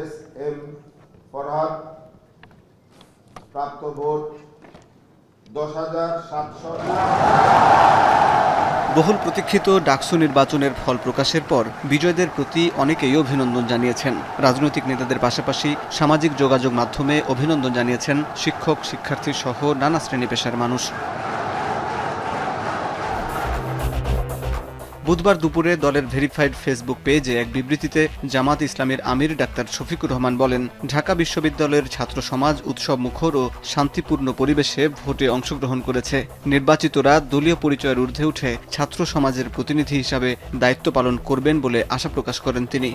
SM. Farhad, প্রাপ্ত vote 10,700। বহুল প্রতীক্ষিত ডাকসু নির্বাচনের ফল প্রকাশের পর বিজয়ীদের প্রতি অনেকেই অভিনন্দন জানিয়েছেন। রাজনৈতিক নেতাদের পাশাপাশি সামাজিক যোগাযোগ মাধ্যমে অভিনন্দন জানিয়েছেন শিক্ষক, শিক্ষার্থী সহ নানা শ্রেণী পেশার মানুষ। বুধবার দুপুরে দলের ভেরিফাইড ফেসবুক পেজে এক বিবৃতিতে জামাত ইসলামীর আমির ডাক্তার শফিকুর রহমান বলেন, ঢাকা বিশ্ববিদ্যালয়ের ছাত্র সমাজ উৎসব মুখর ও শান্তিপূর্ণ পরিবেশে ভোটে অংশগ্রহণ করেছে। নির্বাচিতরা দলীয় পরিচয়ের ঊর্ধ্বে উঠে ছাত্র সমাজের প্রতিনিধি হিসাবে দায়িত্ব পালন করবেন বলে আশা প্রকাশ করেন তিনি।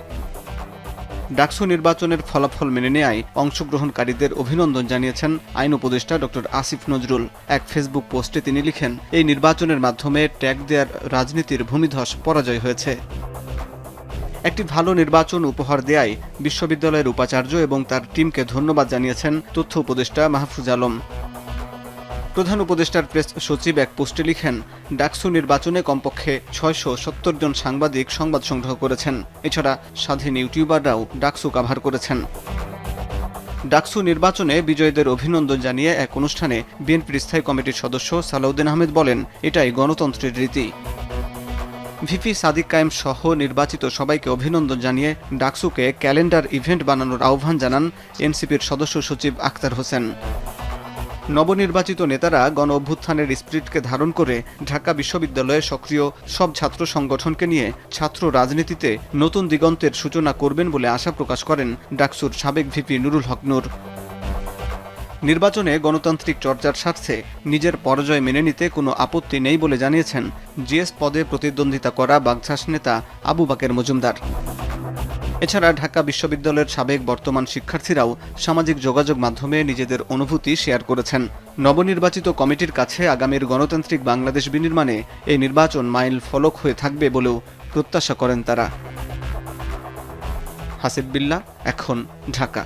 ডাকসু নির্বাচনের ফলাফল মেনে নেয়ায় অংশগ্রহণকারীদের অভিনন্দন জানিয়েছেন আইন উপদেষ্টা ডক্টর আসিফ নজরুল। এক ফেসবুক পোস্টে তিনি লিখেন, এই নির্বাচনের মাধ্যমে ট্যাগ দেয়ার রাজনীতির ভূমিধস পরাজয় হয়েছে। একটি ভালো নির্বাচন উপহার দেয়ায় বিশ্ববিদ্যালয়ের উপাচার্য এবং তার টিমকে ধন্যবাদ জানিয়েছেন তথ্য উপদেষ্টা মাহফুজ আলম। প্রধান উপদেষ্টার প্রেস সচিব এক পোস্টে লিখেন, ডাকসু নির্বাচনে কমপক্ষে 670 জন সাংবাদিক সংবাদ সংগ্রহ করেছেন। এছাড়া স্বাধীন ইউটিউবাররাও ডাকসু কাভার করেছেন। ডাকসু নির্বাচনে বিজয়ীদের অভিনন্দন জানিয়ে এক অনুষ্ঠানে বিএনপির স্থায়ী কমিটির সদস্য সালাউদ্দিন আহমেদ বলেন, এটাই গণতন্ত্রের রীতি। ভিপি সাদিক কায়েম সহ নির্বাচিত সবাইকে অভিনন্দন জানিয়ে ডাকসুকে ক্যালেন্ডার ইভেন্ট বানানোর আহ্বান জানান এনসিপির সদস্য সচিব আখতার হোসেন। নবনির্বাচিত নেতারা গণ অভ্যুত্থানের স্পিরিটকে ধারণ করে ঢাকা বিশ্ববিদ্যালয়ে সক্রিয় সব ছাত্র সংগঠনকে নিয়ে ছাত্র রাজনীতিতে নতুন দিগন্তের সূচনা করবেন বলে আশা প্রকাশ করেন ডাকসুর সাবেক ভিপি নুরুল হক নূর। নির্বাচনে গণতান্ত্রিক চর্চার স্বার্থে নিজের পরাজয় মেনে নিতে কোনো আপত্তি নেই বলে জানিয়েছেন জিএস পদে প্রতিদ্বন্দ্বিতা করা বাগঝাস নেতা আবু বাকের মজুমদার। এছাড়া ঢাকা বিশ্ববিদ্যালয়ের সাবেক বর্তমান শিক্ষার্থীরাও সামাজিক যোগাযোগ মাধ্যমে নিজেদের অনুভূতি শেয়ার করেছেন। নবনির্বাচিত কমিটির কাছে আগামীর গণতান্ত্রিক বাংলাদেশ বিনির্মাণে এই নির্বাচন মাইল ফলক হয়ে থাকবে বলেও প্রত্যাশা করেন তারা। হাসিব বিল্লাহ, এখন, ঢাকা।